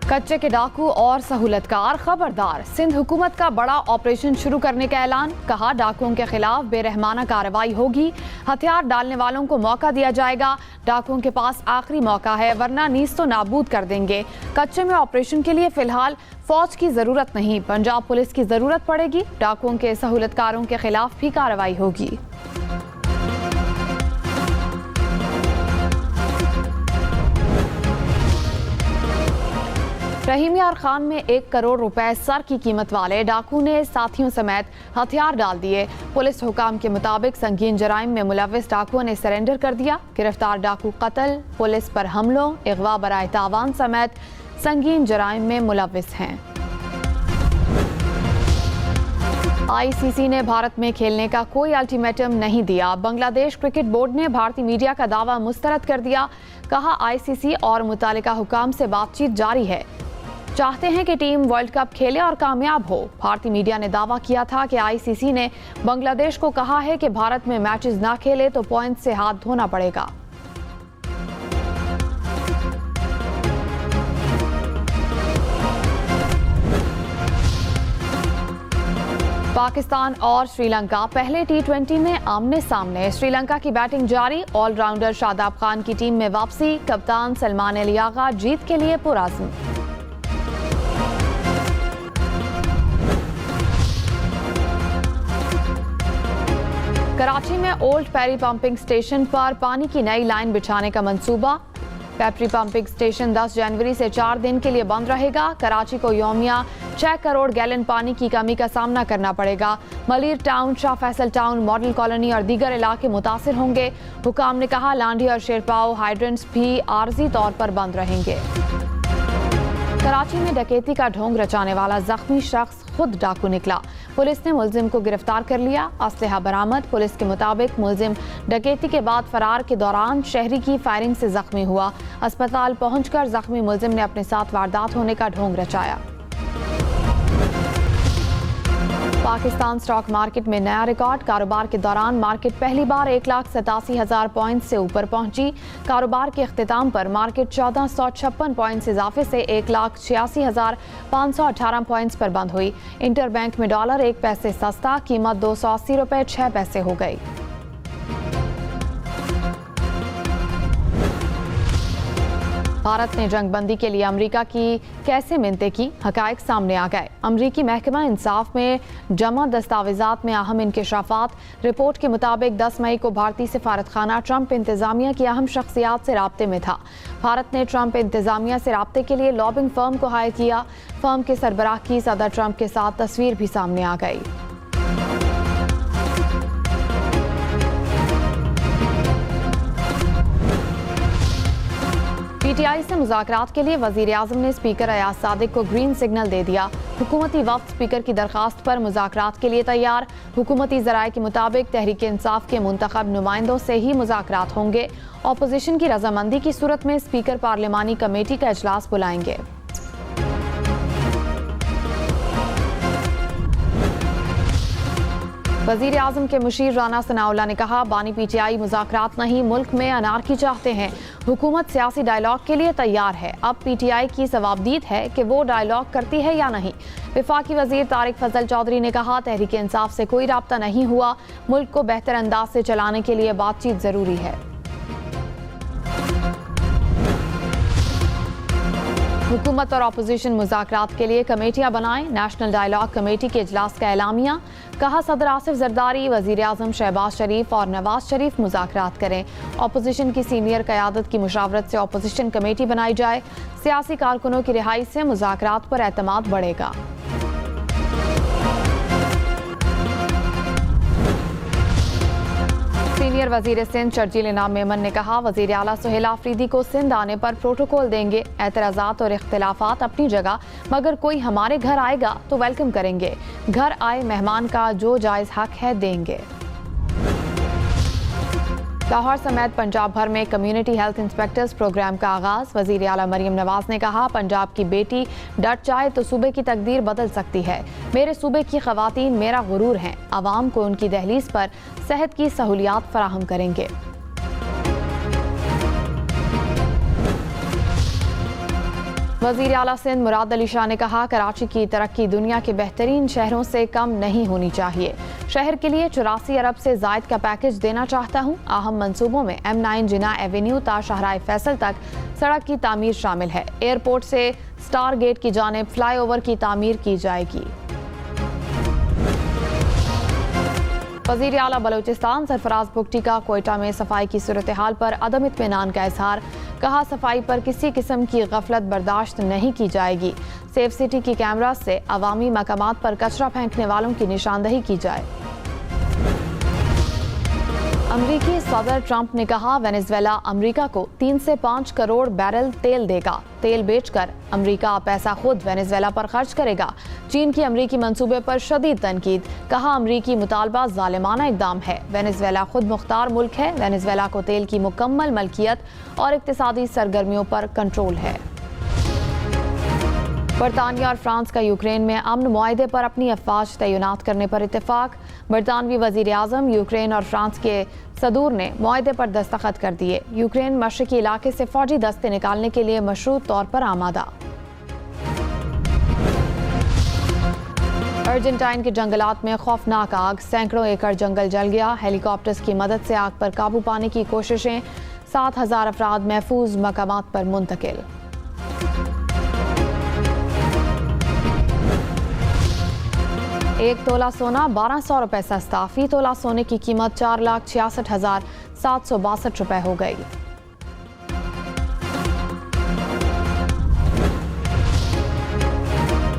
कच्चे के डाकू और सहूलतकार खबरदार। सिंध हुकूमत का बड़ा ऑपरेशन शुरू करने का ऐलान। कहा, डाकुओं के खिलाफ बेरहमाना कार्रवाई होगी, हथियार डालने वालों को मौका दिया जाएगा। डाकुओं के पास आखिरी मौका है, वरना नीस तो नाबूद कर देंगे। कच्चे में ऑपरेशन के लिए फिलहाल फौज की जरूरत नहीं, पंजाब पुलिस की जरूरत पड़ेगी। डाकुओं के सहूलतकारों के खिलाफ भी कार्रवाई होगी। रहीम यार खान में 1 करोड़ रुपए सर की कीमत वाले डाकू ने साथियों समेत हथियार डाल दिए। पुलिस हुकाम के मुताबिक संगीन जराइम में मुलव्विस डाकुओं ने सरेंडर कर दिया। गिरफ्तार डाकू कत्ल, पुलिस पर हमलों, अगवा बराए तावान समेत संगीन जराइम में मुलव्विस हैं। आईसीसी ने भारत में खेलने का कोई अल्टीमेटम नहीं दिया। बांग्लादेश क्रिकेट बोर्ड ने भारतीय मीडिया का दावा मुस्तरद कर दिया। कहा, आईसीसी और मुतालिका हुकाम से बातचीत जारी है, चाहते हैं कि टीम वर्ल्ड कप खेले और कामयाब हो। भारतीय मीडिया ने दावा किया था कि आईसीसी ने बांग्लादेश को कहा है कि भारत में मैचेस ना खेले तो पॉइंट से हाथ धोना पड़ेगा। पाकिस्तान और श्रीलंका पहले T20 में आमने सामने। श्रीलंका की बैटिंग जारी, ऑलराउंडर शादाब खान की टीम में वापसी। कप्तान सलमान अली आगा जीत के लिए पुरअज़्म। कराची में ओल्ड पेरी पंपिंग स्टेशन पर पानी की नई लाइन बिछाने का मंसूबा। पेपरी पंपिंग स्टेशन 10 जनवरी से 4 दिन के लिए बंद रहेगा। कराची को यौमिया 6 करोड़ गैलन पानी की कमी का सामना करना पड़ेगा। Malir town, Shah Faisal town, model colony और दीगर इलाके मुतासिर होंगे। हुकाम ने कहा, लांडी और शेरपाओ हाइड्रेंट्स भी आर्जी तौर पर बंद रहेंगे। कराची में डकैती का ढोंग रचाने वाला जख्मी शख्स खुद डाकू निकला। पुलिस ने मुलजिम को गिरफ्तार कर लिया। असलहा बरामद। पुलिस के मुताबिक मुलजिम डकैती के बाद फरार के दौरान शहरी की फायरिंग से जख्मी हुआ। अस्पताल पहुंचकर जख्मी मुलजिम ने अपने साथ वारदात होने का ढोंग रचाया। पाकिस्तान स्टॉक मार्केट में नया रिकॉर्ड। कारोबार के दौरान मार्केट पहली बार 1,87,000 पॉइंट से ऊपर पहुंची। कारोबार के अख्तिताम पर मार्केट 1456 पॉइंट से इजाफे से 1,86,518 पॉइंट्स पर बंद हुई। इंटरबैंक में डॉलर 1 पैसे सस्ता, कीमत 280 रुपए 6 पैसे हो गई। भारत ने जंगबंदी के लिए अमेरिका की कैसे मिन्नतें की, हकायक सामने आ गए। अमरीकी महकमा इंसाफ में जमा दस्तावेजात में अहम इंकशाफात। रिपोर्ट के मुताबिक 10 मई को भारतीय सिफारतखाना ट्रंप इंतजामिया की अहम शख्सियात से राब्ते में था। भारत ने ट्रंप इंतजामिया से राब्ते के लिए लॉबिंग फर्म को हायर किया। फर्म के सरबराह की सदर ट्रंप के साथ तस्वीर भी सामने आ गई। पीटीआई से मुज़ाकरात के लिए वज़ीर आज़म ने स्पीकर अयाज सादिक को ग्रीन सिग्नल दे दिया। हुकूमती वफ्द स्पीकर की दरखास्त पर मुज़ाकरात के लिए तैयार। हुकूमती ज़राए के मुताबिक तहरीक इंसाफ के मुंतखब नुमाइंदों से ही मुज़ाकरात होंगे। अपोजिशन की रजामंदी की सूरत में स्पीकर पार्लिमानी कमेटी का इजलास बुलाएंगे। वज़ीर आज़म के मुशीर राना सनाउल्लाह ने कहा, बानी पीटीआई मुज़ाकरात नहीं, मुल्क में अनारकी चाहते हैं। हुकूमत सियासी डायलॉग के लिए तैयार है। अब पीटीआई की सवाबदीद है कि वो डायलॉग करती है या नहीं। वफाकी वज़ीर तारिक फजल चौधरी ने कहा, तहरीक इंसाफ से कोई राब्ता नहीं हुआ। मुल्क को बेहतर अंदाज से चलाने के लिए बातचीत ज़रूरी है। हुकूमत और अपोजिशन मुज़ाकरात के लिए कमेटियां बनाएं। नेशनल डायलॉग कमेटी के इजलास का एलामिया। कहा, सदर आसिफ जरदारी, वज़ीर आज़म शहबाज शरीफ और नवाज शरीफ मुज़ाकरात करें। अपोजिशन की सीनियर क़यादत की मुशावरत से अपोजिशन कमेटी बनाई जाए। सियासी कारकुनों की रिहाई से मुज़ाकरात पर एतमाद बढ़ेगा। सीनियर वजीर सिंध शर्जील इनाम मेमन ने कहा, वजीर आला सुहेल आफरीदी को सिंध आने पर प्रोटोकॉल देंगे। एतराज़ात और इख्तिलाफात अपनी जगह, मगर कोई हमारे घर आएगा तो वेलकम करेंगे। घर आए मेहमान का जो जायज़ हक है देंगे। लाहौर समेत पंजाब भर में कम्युनिटी हेल्थ इंस्पेक्टर्स प्रोग्राम का आगाज। वजीर आला मरियम नवाज ने कहा, पंजाब की बेटी डट जाए तो सूबे की तकदीर बदल सकती है। मेरे सूबे की खवातीन मेरा गुरूर हैं। आवाम को उनकी दहलीज पर सेहत की सहूलियात फराहम करेंगे। वज़ीर आला सिंध मुराद अली शाह ने कहा, कराची की तरक्की दुनिया के बेहतरीन शहरों से कम नहीं होनी चाहिए। शहर के लिए 84 अरब से जायद का पैकेज देना चाहता हूँ। अहम मंसूबों में M9 जिना एवेन्यू ता शाहराह फैसल तक सड़क की तामीर शामिल है। एयरपोर्ट से स्टार गेट की जानिब फ्लाईओवर की तामीर की जाएगी। वज़ीर आला बलूचिस्तान सरफराज बुगटी का कोयटा में सफाई की सूरत हाल पर अदम इत्मीनान का इजहार। कहा, सफाई पर किसी किस्म की गफलत बर्दाश्त नहीं की जाएगी। सेफ सिटी की कैमरा से अवामी मकामात पर कचरा फेंकने वालों की निशानदही की जाए। अमरीकी सदर ट्रंप ने कहा, वेनेजुएला अमरीका को 3 से 5 करोड़ बैरल तेल देगा। तेल बेचकर अमरीका पैसा खुद वेनेजुएला पर खर्च करेगा। चीन की अमरीकी मंसूबे पर शदीद तनकीद। कहा, अमरीकी मुतालबा जालिमाना इकदाम है। वेनेजुएला खुद मुख्तार मुल्क है। वेनेजुएला को तेल की मुकम्मल मलकियत और इक्तिसादी सरगर्मियों पर कंट्रोल है। बरतानिया और फ्रांस का यूक्रेन में अमन मुआहदे पर अपनी अफवाज तैनात करने पर इत्तेफाक। बरतानवी वजीर आज़म यूक्रेन और फ्रांस के सदूर ने मुआहदे पर दस्तखत कर दिए। यूक्रेन मशरकी इलाके से फौजी दस्ते निकालने के लिए मशरूत तौर पर आमादा। अर्जेंटाइन के जंगलात में खौफनाक आग, सैकड़ों एकड़ जंगल जल गया। हेलीकॉप्टर्स की मदद से आग पर काबू पाने की कोशिशें। 7000 अफराद महफूज मकामात पर मुंतकिल। 1 तोला सोना 1200 रुपए सस्ता। फी तोला सोने की कीमत 4,66,762 रुपए हो गई।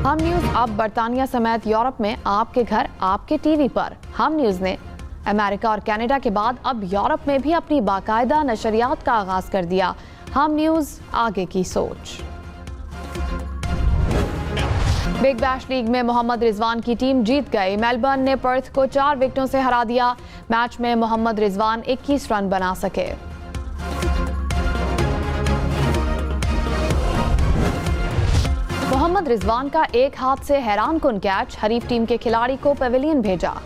हम न्यूज अब बरतानिया समेत यूरोप में आपके घर आपके टीवी पर। हम न्यूज ने अमेरिका और कनाडा के बाद अब यूरोप में भी अपनी बाकायदा नशरियात का आगाज कर दिया। हम न्यूज, आगे की सोच। बिग बैश लीग में मोहम्मद रिजवान की टीम जीत गई। मेलबर्न ने पर्थ को 4 विकेटों से हरा दिया। मैच में मोहम्मद रिजवान 21 रन बना सके। मोहम्मद रिजवान का एक हाथ से हैरान कुन कैच, हरीफ टीम के खिलाड़ी को पेविलियन भेजा।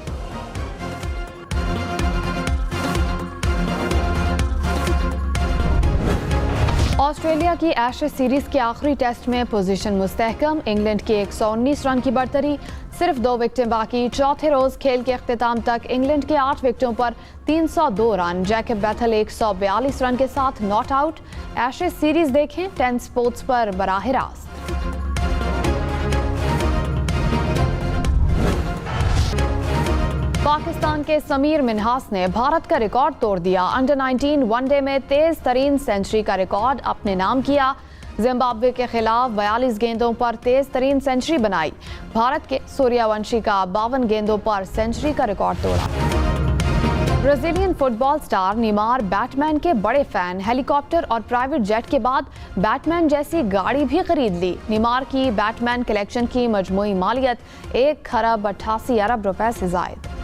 ऑस्ट्रेलिया की एशेज सीरीज के आखिरी टेस्ट में पोजीशन मुस्तहकम। इंग्लैंड की 119 रन की बढ़तरी, सिर्फ 2 विकेटें बाकी। चौथे रोज खेल के अख्तिताम तक इंग्लैंड के 8 विकेटों पर 302 रन। जैकब बैथल 142 रन के साथ नॉट आउट। एशेज सीरीज देखें 10 स्पोर्ट्स पर बराह रास्त। पाकिस्तान के समीर मिन्हास ने भारत का रिकॉर्ड तोड़ दिया। अंडर 19 वनडे में तेज तरीन सेंचुरी का रिकॉर्ड अपने नाम किया। जिम्बाब्वे के खिलाफ 42 गेंदों पर तेज तरीन सेंचुरी बनाई। भारत के सूर्यवंशी का 52 गेंदों पर सेंचुरी का रिकॉर्ड तोड़ा। ब्राजीलियन फुटबॉल स्टार नीमार बैटमैन के बड़े फैन। हेलीकॉप्टर और प्राइवेट जेट के बाद बैटमैन जैसी गाड़ी भी खरीद ली। नीमार की बैटमैन कलेक्शन की मजमूई मालियत 1 खरब 88 अरब रुपए से जायद।